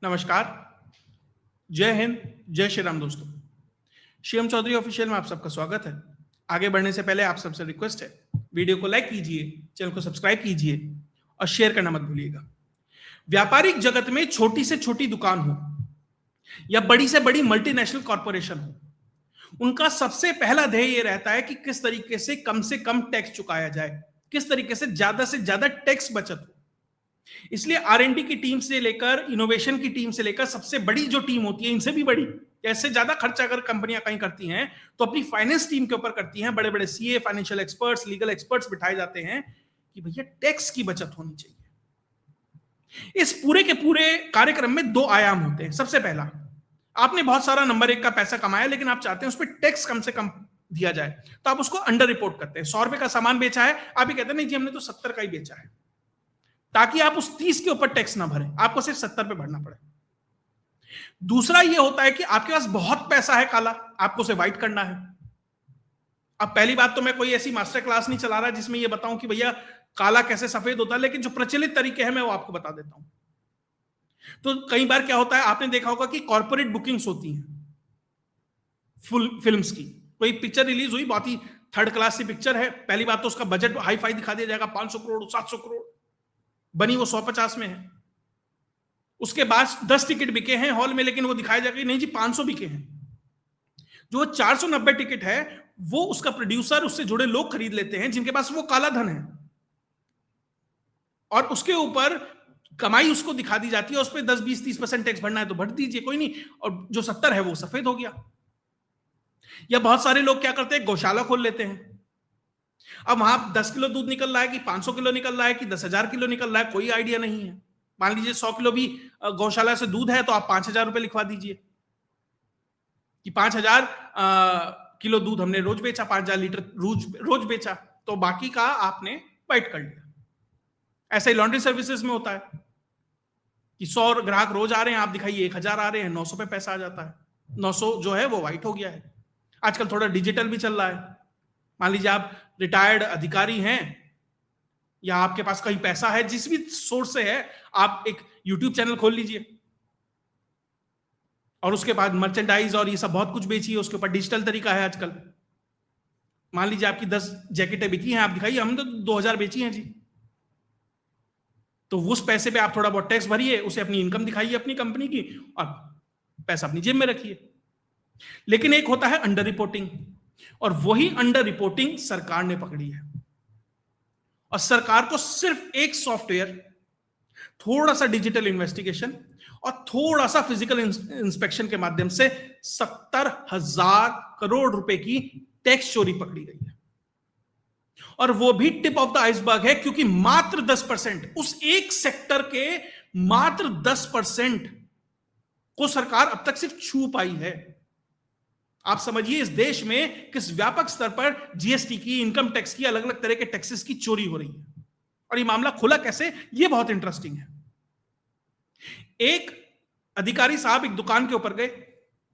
नमस्कार, जय हिंद, जय श्री राम दोस्तों। शिवम चौधरी ऑफिशियल में आप सबका स्वागत है। आगे बढ़ने से पहले आप सबसे रिक्वेस्ट है, वीडियो को लाइक कीजिए, चैनल को सब्सक्राइब कीजिए और शेयर करना मत भूलिएगा। व्यापारिक जगत में छोटी से छोटी दुकान हो या बड़ी से बड़ी मल्टीनेशनल कॉर्पोरेशन हो, उनका सबसे पहला ध्येय यह रहता है कि किस तरीके से कम टैक्स चुकाया जाए, किस तरीके से ज्यादा टैक्स बचत हो। इसलिए आर&डी की टीम से लेकर इनोवेशन की टीम से लेकर सबसे बड़ी जो टीम होती है, इनसे भी बड़ी, ऐसे ज्यादा खर्चा अगर कंपनियां कहीं करती हैं तो अपनी फाइनेंस टीम के ऊपर करती हैं। बड़े बड़े CA, financial experts, legal experts बिठाए जाते हैं कि भैया टैक्स की बचत होनी चाहिए। इस पूरे के पूरे कार्यक्रम में दो आयाम होते हैं। सबसे पहला, आपने बहुत सारा नंबर 1 का पैसा कमाया, लेकिन आप चाहते हैं उस पर टैक्स कम से कम दिया जाए, तो आप उसको अंडर रिपोर्ट करते हैं। 100 रुपए का सामान बेचा है, आप ही कहते हैं नहीं जी हमने तो 70 का ही बेचा है, ताकि आप उस 30 के ऊपर टैक्स ना भरें, आपको सिर्फ 70 पे भरना पड़े। दूसरा यह होता है कि आपके पास बहुत पैसा है काला, आपको उसे व्हाइट करना है। अब पहली बात तो मैं कोई ऐसी मास्टर क्लास नहीं चला रहा जिसमें यह बताऊं कि भैया काला कैसे सफेद होता है, लेकिन जो प्रचलित तरीके हैं मैं वो आपको बता देता हूं। तो कई बार क्या होता है, आपने देखा होगा कि कॉर्पोरेट बुकिंग्स होती हैं फुल फिल्म्स की। कोई पिक्चर रिलीज हुई, बहुत ही थर्ड क्लास की पिक्चर है, पहली बात तो उसका बजट हाई फाई दिखा दिया जाएगा, 500 करोड़ 700 करोड़, बनी वो 150 में है। उसके बाद 10 टिकट बिके हैं हॉल में, लेकिन वो दिखाया जाएगा नहीं जी 500 बिके हैं। जो 490 टिकट है वो उसका प्रोड्यूसर, उससे जुड़े लोग खरीद लेते हैं जिनके पास वो काला धन है, और उसके ऊपर कमाई उसको दिखा दी जाती है। उस पर 10, 20, 30% टैक्स भरना है तो भर दीजिए, कोई नहीं, और जो 70 है वो सफेद हो गया। या बहुत सारे लोग क्या करते हैं, गौशाला खोल लेते हैं। अब वहां 10 किलो दूध निकल रहा है कि 500 किलो निकल रहा है कि 10,000 किलो निकल रहा है, कोई आइडिया नहीं है। मान लीजिए 100 किलो भी गौशाला से दूध है तो आप 5,000 रुपए लिखवा दीजिए कि 5,000 किलो दूध हमने रोज बेचा, 5,000 लीटर रोज बेचा, तो बाकी का आपने वाइट कर लिया। ऐसा ही लॉन्ड्री सर्विसेज में होता है कि 100 ग्राहक रोज आ रहे हैं, आप दिखाइए 1,000 आ रहे हैं, 900 पे पैसा आ जाता है, 900 जो है वो व्हाइट हो गया है। आजकल थोड़ा डिजिटल भी चल रहा है। मान लीजिए आप रिटायर्ड अधिकारी हैं या आपके पास कहीं पैसा है, जिस भी सोर्स से है, आप एक यूट्यूब चैनल खोल लीजिए और उसके बाद मर्चेंडाइज और ये सब बहुत कुछ बेचिए, उसके ऊपर डिजिटल तरीका है आजकल। मान लीजिए आपकी 10 जैकेटें बिकी हैं, आप दिखाइए हमने तो 2,000 बेची हैं जी, तो उस पैसे पे आप थोड़ा बहुत टैक्स भरिए, उसे अपनी इनकम दिखाइए अपनी कंपनी की, और पैसा अपनी जेब में रखिए। लेकिन एक होता है अंडर रिपोर्टिंग, और वही अंडर रिपोर्टिंग सरकार ने पकड़ी है। और सरकार को सिर्फ एक सॉफ्टवेयर, थोड़ा सा डिजिटल इन्वेस्टिगेशन और थोड़ा सा फिजिकल इंस्पेक्शन के माध्यम से 70,000 करोड़ रुपए की टैक्स चोरी पकड़ी गई है। और वो भी टिप ऑफ द आइसबर्ग है, क्योंकि मात्र 10%, उस एक सेक्टर के मात्र 10% को सरकार अब तक सिर्फ छू पाई है। आप समझिए इस देश में किस व्यापक स्तर पर जीएसटी की, इनकम टैक्स की, अलग अलग तरह के टैक्सेस की चोरी हो रही है। और ये मामला खुला कैसे, ये बहुत इंटरेस्टिंग है। एक अधिकारी साहब एक दुकान के ऊपर गए,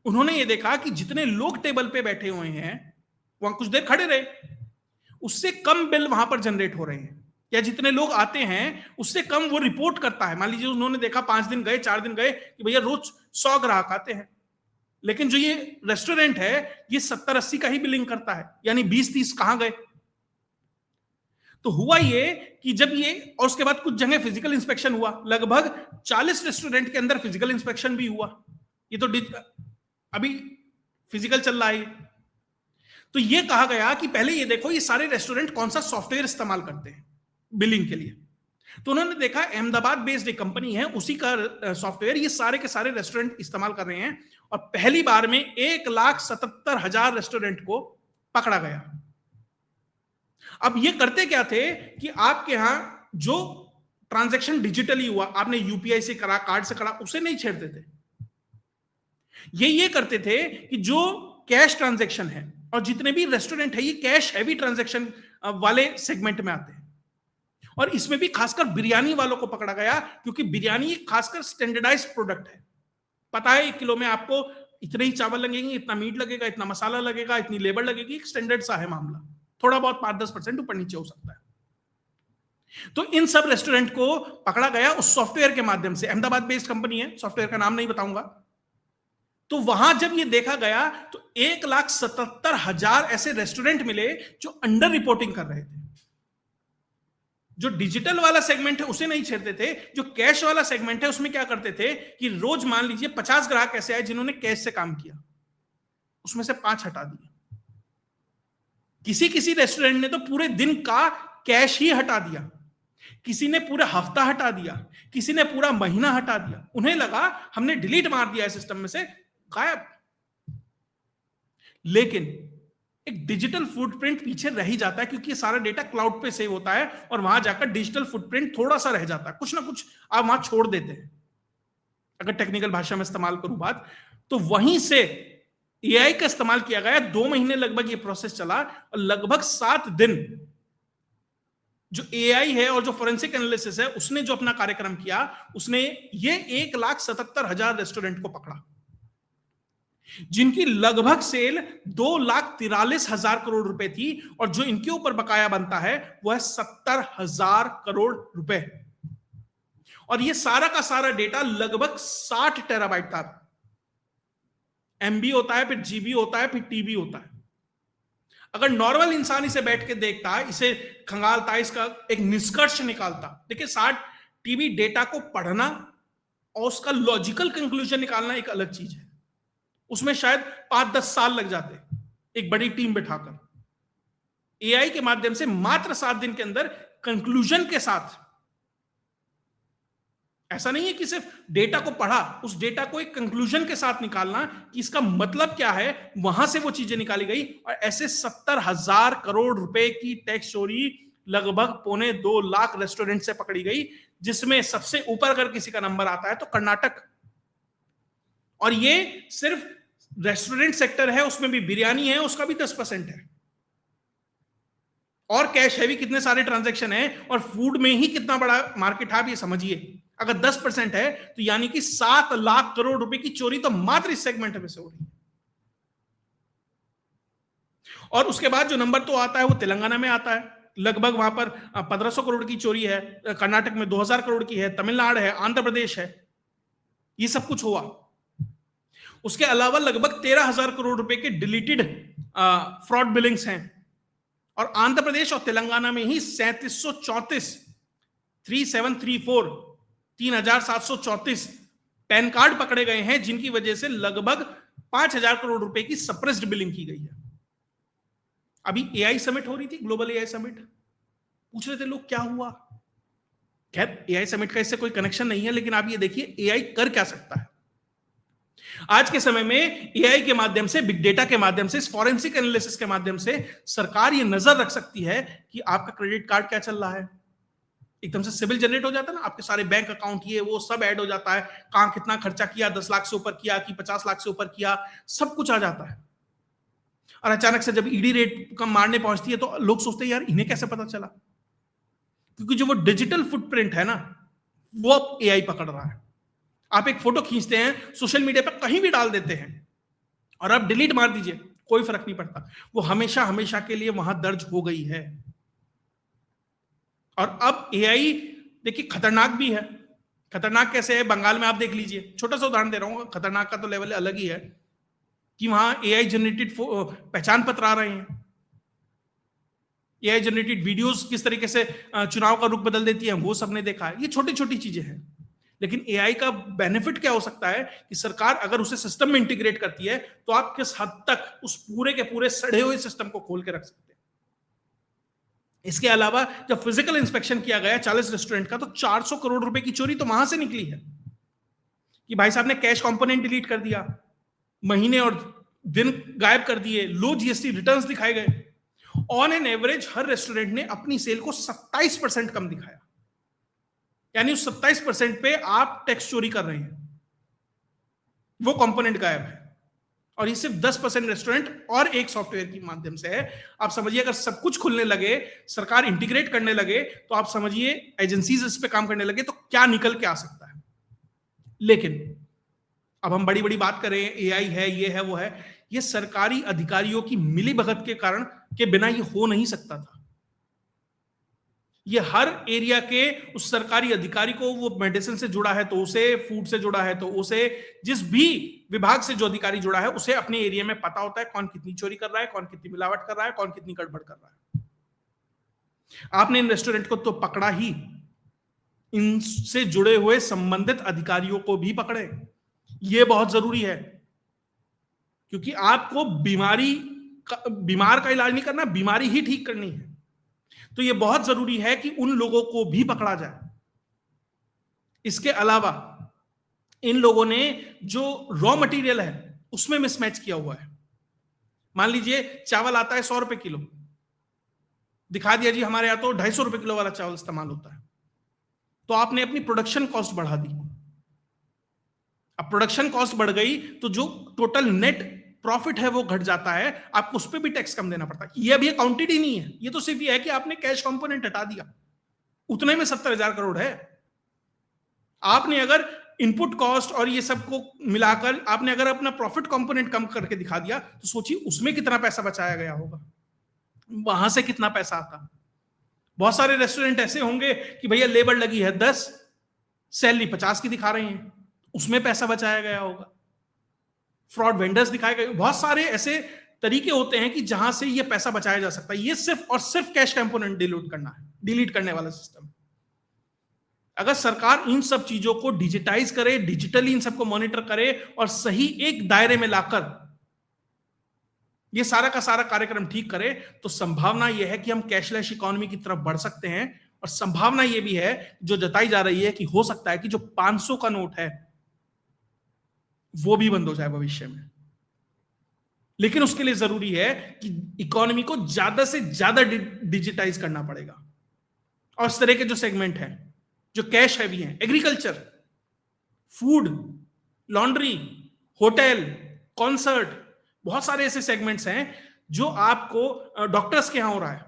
उन्होंने ये देखा कि जितने लोग टेबल पे बैठे हुए हैं, वहां कुछ देर खड़े रहे, उससे कम बिल वहां पर जनरेट हो रहे हैं, या जितने लोग आते हैं उससे कम वो रिपोर्ट करता है। मान लीजिए उन्होंने देखा 5 दिन गए, 4 दिन गए कि भैया रोज 100 ग्राहक आते हैं, लेकिन जो ये रेस्टोरेंट है ये 70-80 का ही बिलिंग करता है, यानी 20-30 कहां गए। तो हुआ ये कि जब ये, और उसके बाद कुछ जगह फिजिकल इंस्पेक्शन हुआ, लगभग 40 रेस्टोरेंट के अंदर फिजिकल इंस्पेक्शन भी हुआ। ये तो अभी फिजिकल चल रहा है। तो ये कहा गया कि पहले ये देखो ये सारे रेस्टोरेंट कौन सा सॉफ्टवेयर इस्तेमाल करते हैं बिलिंग के लिए। तो उन्होंने देखा अहमदाबाद बेस्ड एक कंपनी है, उसी का सॉफ्टवेयर ये सारे के सारे रेस्टोरेंट इस्तेमाल कर रहे हैं, और पहली बार में 1,77,000 रेस्टोरेंट को पकड़ा गया। अब ये करते क्या थे कि आपके यहां जो ट्रांजैक्शन डिजिटली हुआ, आपने यूपीआई से करा, कार्ड से करा, उसे नहीं छेड़ते थे। ये करते थे कि जो कैश ट्रांजैक्शन है, और जितने भी रेस्टोरेंट है ये कैश हैवी ट्रांजैक्शन वाले सेगमेंट में आते हैं। और इसमें भी खासकर बिरयानी वालों को पकड़ा गया, क्योंकि बिरयानी खासकर स्टैंडर्डाइज्ड प्रोडक्ट है। पता है 1 किलो में आपको इतने ही चावल लगेंगे, इतना मीट लगेगा, इतना मसाला लगेगा, इतनी लेबर लगेगी, एक स्टैंडर्ड सा है मामला। थोड़ा बहुत 5-10% ऊपर नीचे हो सकता है। तो इन सब रेस्टोरेंट को पकड़ा गया उस सॉफ्टवेयर के माध्यम से। अहमदाबाद बेस्ड कंपनी है, सॉफ्टवेयर का नाम नहीं बताऊंगा। तो वहां जब ये देखा गया तो 1,77,000 ऐसे रेस्टोरेंट मिले जो अंडर रिपोर्टिंग कर रहे थे। जो डिजिटल वाला सेगमेंट है उसे नहीं छेड़ते थे, जो कैश वाला सेगमेंट है उसमें क्या करते थे कि रोज मान लीजिए 50 ग्राहक ऐसे आए जिन्होंने कैश से काम किया, उसमें से 5 हटा दिए। किसी किसी रेस्टोरेंट ने तो पूरे दिन का कैश ही हटा दिया, किसी ने पूरा हफ्ता हटा दिया, किसी ने पूरा महीना हटा दिया। उन्हें लगा हमने डिलीट मार दिया है सिस्टम में से, गायब। लेकिन एक डिजिटल फुटप्रिंट पीछे रह ही जाता है, क्योंकि ये सारा डेटा क्लाउड पे सेव होता है और वहां जाकर डिजिटल फुटप्रिंट थोड़ा सा रह जाता है, कुछ ना कुछ आप वहां छोड़ देते हैं, अगर टेक्निकल भाषा में इस्तेमाल करूं बात। तो वहीं से एआई का इस्तेमाल किया गया। 2 महीने लगभग ये प्रोसेस चला और लगभग 7 दिन जो एआई है और जो फोरेंसिक एनालिसिस है उसने जो अपना कार्यक्रम किया, उसने ये 1,77,000 रेस्टोरेंट को पकड़ा जिनकी लगभग सेल 2,43,000 करोड़ रुपए थी, और जो इनके ऊपर बकाया बनता है वह है 70,000 करोड़ रुपए। और ये सारा का सारा डेटा लगभग 60 टेराबाइट था। एमबी होता है, फिर जीबी होता है, फिर टीबी होता है। अगर नॉर्मल इंसान इसे बैठ के देखता, इसे खंगालता, इसका एक निष्कर्ष निकालता, देखिए 60 टीबी डेटा को पढ़ना और उसका लॉजिकल कंक्लूजन निकालना एक अलग चीज है। उसमें शायद 5-10 साल लग जाते एक बड़ी टीम बिठाकर। एआई के माध्यम से मात्र 7 दिन के अंदर कंक्लूजन के साथ, ऐसा नहीं है कि सिर्फ डेटा को पढ़ा, उस डेटा को एक कंक्लूजन के साथ निकालना कि इसका मतलब क्या है, वहां से वो चीजें निकाली गई। और ऐसे 70,000 करोड़ रुपए की टैक्स चोरी लगभग 2.25 लाख रेस्टोरेंट से पकड़ी गई, जिसमें सबसे ऊपर अगर किसी का नंबर आता है तो कर्नाटक। और ये सिर्फ रेस्टोरेंट सेक्टर है, उसमें भी बिरयानी है, उसका भी 10% है, और कैश है भी कितने सारे ट्रांजैक्शन है, और फूड में ही कितना बड़ा मार्केट है, आप ये समझिए। अगर 10% है तो यानी कि 7 लाख करोड़ रुपए की चोरी तो मात्र इस सेगमेंट में से हो रही है। और उसके बाद जो नंबर तो आता है वो तेलंगाना में आता है, लगभग वहां पर 1,500 करोड़ की चोरी है, कर्नाटक में 2,000 करोड़ की है, तमिलनाडु है, आंध्र प्रदेश है, ये सब कुछ हुआ। उसके अलावा लगभग 13,000 करोड़ रुपए के डिलीटेड फ्रॉड बिलिंग्स हैं, और आंध्र प्रदेश और तेलंगाना में ही 3,734 पैन कार्ड पकड़े गए हैं, जिनकी वजह से लगभग 5,000 करोड़ रुपए की सप्रेस्ड बिलिंग की गई है। अभी एआई समिट हो रही थी, ग्लोबल एआई समिट, पूछ रहे थे लोग क्या हुआ। खैर एआई समिट का इससे कोई कनेक्शन नहीं है, लेकिन आप ये देखिए एआई कर क्या सकता है। आज के समय में एआई के माध्यम से, बिग डेटा के माध्यम से, इस फॉरेंसिक एनालिसिस के माध्यम से सरकार ये नजर रख सकती है कि आपका क्रेडिट कार्ड क्या चल रहा है। एकदम से सिबिल जनरेट हो जाता है ना, आपके सारे बैंक अकाउंट, ये वो सब ऐड हो जाता है, कहां कितना खर्चा किया, 10 लाख से ऊपर किया कि 50 लाख से ऊपर किया, सब कुछ आ जाता है। और अचानक से जब ईडी रेट कम मारने पहुंचती है तो लोग सोचते हैं यार इन्हें कैसे पता चला, क्योंकि जो वो डिजिटल फुटप्रिंट है ना, वो अब एआई पकड़ रहा है। आप एक फोटो खींचते हैं, सोशल मीडिया पर कहीं भी डाल देते हैं और आप डिलीट मार दीजिए, कोई फर्क नहीं पड़ता, वो हमेशा हमेशा के लिए वहां दर्ज हो गई है। और अब एआई देखिए खतरनाक भी है। खतरनाक कैसे है, बंगाल में आप देख लीजिए, छोटा सा उदाहरण दे रहा हूं, खतरनाक का तो लेवल अलग ही है, कि वहां एआई जनरेटेड पहचान पत्र आ रहे हैं, एआई जनरेटेड वीडियोस किस तरीके से चुनाव का रुख बदल देती है, वो सबने देखा है। ये छोटी छोटी चीजें हैं, लेकिन एआई का बेनिफिट क्या हो सकता है कि सरकार अगर उसे सिस्टम में इंटीग्रेट करती है तो आप किस हद तक उस पूरे के पूरे सड़े हुए सिस्टम को खोल के रख सकते हैं। इसके अलावा जब फिजिकल इंस्पेक्शन किया गया 40 रेस्टोरेंट का, तो 400 करोड़ रुपए की चोरी तो वहां से निकली है कि भाई साहब ने कैश कंपोनेंट डिलीट कर दिया, महीने और दिन गायब कर दिए, लो जीएसटी रिटर्न्स दिखाए गए। On an average her restaurant ने अपनी सेल को 27% कम दिखाया, यानी उस 27% पे आप टैक्स चोरी कर रहे हैं, वो कंपोनेंट गायब है। और ये सिर्फ 10% रेस्टोरेंट और एक सॉफ्टवेयर के माध्यम से है। आप समझिए अगर सब कुछ खुलने लगे, सरकार इंटीग्रेट करने लगे, तो आप समझिए एजेंसीज इस पे काम करने लगे, तो क्या निकल के आ सकता है। लेकिन अब हम बड़ी बड़ी बात करें, एआई है, ये है, वो है, ये सरकारी अधिकारियों की मिलीभगत के कारण के बिना ये हो नहीं सकता था। ये हर एरिया के उस सरकारी अधिकारी को, वो मेडिसिन से जुड़ा है तो उसे, फूड से जुड़ा है तो उसे, जिस भी विभाग से जो अधिकारी जुड़ा है उसे अपने एरिया में पता होता है कौन कितनी चोरी कर रहा है, कौन कितनी मिलावट कर रहा है, कौन कितनी गड़बड़ कर रहा है। आपने इन रेस्टोरेंट को तो पकड़ा ही, इनसे जुड़े हुए संबंधित अधिकारियों को भी पकड़े। यह बहुत जरूरी है, क्योंकि आपको बीमार का इलाज नहीं करना, बीमारी ही ठीक करनी है। तो यह बहुत जरूरी है कि उन लोगों को भी पकड़ा जाए। इसके अलावा इन लोगों ने जो रॉ मटेरियल है उसमें मिसमैच किया हुआ है। मान लीजिए चावल आता है 100 रुपए किलो, दिखा दिया जी हमारे यहां तो 250 रुपए किलो वाला चावल इस्तेमाल होता है, तो आपने अपनी प्रोडक्शन कॉस्ट बढ़ा दी। अब प्रोडक्शन कॉस्ट बढ़ गई तो जो टोटल नेट प्रॉफिट है वो घट जाता है, आपको उस पर भी टैक्स कम देना पड़ता है। ये अभी अकाउंटेड ही नहीं है, ये तो सिर्फ ये है कि आपने कैश कंपोनेंट हटा दिया, उतने में 70,000 करोड़ है। आपने अगर इनपुट कॉस्ट और ये सब को मिलाकर आपने अगर अपना प्रॉफिट कंपोनेंट कम करके दिखा दिया, तो सोचिए उसमें कितना पैसा बचाया गया होगा, वहां से कितना पैसा आता। बहुत सारे रेस्टोरेंट ऐसे होंगे कि भैया लेबर लगी है 10, सैलरी 50 की दिखा रहे हैं, उसमें पैसा बचाया गया होगा। फ्रॉड वेंडर्स दिखाए गए, बहुत सारे ऐसे तरीके होते हैं कि जहां से ये पैसा बचाया जा सकता है। ये सिर्फ और सिर्फ कैश कंपोनेंट डिलीट करने वाला सिस्टम। अगर सरकार इन सब चीजों को डिजिटाइज करे, डिजिटली इन सबको मॉनिटर करे और सही एक दायरे में लाकर ये सारा का सारा कार्यक्रम ठीक करे, तो संभावना यह है कि हम कैशलेस इकोनॉमी की तरफ बढ़ सकते हैं। और संभावना यह भी है जो जताई जा रही है कि हो सकता है कि जो 500 का नोट है वो भी बंद हो जाए भविष्य में। लेकिन उसके लिए जरूरी है कि इकोनॉमी को ज्यादा से ज्यादा डिजिटाइज करना पड़ेगा। और इस तरह के जो सेगमेंट हैं जो कैश हैवी हैं, agriculture, food, laundry, hotel, concert, बहुत सारे ऐसे सेगमेंट्स हैं जो आपको, डॉक्टर्स के यहां हो रहा है,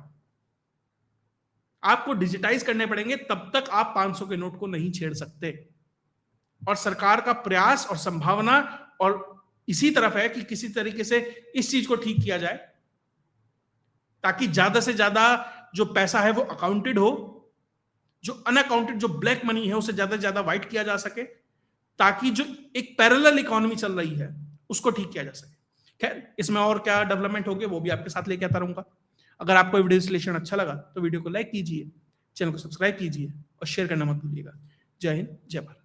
आपको डिजिटाइज करने पड़ेंगे, तब तक आप 500 के नोट को नहीं छेड़ सकते। और सरकार का प्रयास और संभावना और इसी तरफ है कि किसी तरीके से इस चीज को ठीक किया जाए, ताकि ज्यादा से ज्यादा जो पैसा है वो अकाउंटेड हो, जो अनअकाउंटेड जो ब्लैक मनी है उसे ज्यादा से ज्यादा व्हाइट किया जा सके, ताकि जो एक पैरेलल इकोनॉमी चल रही है उसको ठीक किया जा सके। खैर, इसमें और क्या डेवलपमेंट होगी वो भी आपके साथ लेके आता रहूंगा। अगर आपको वीडियो विश्लेषण अच्छा लगा तो वीडियो को लाइक कीजिए, चैनल को सब्सक्राइब कीजिए और शेयर करना मत भूलिएगा। जय हिंद, जय भारत।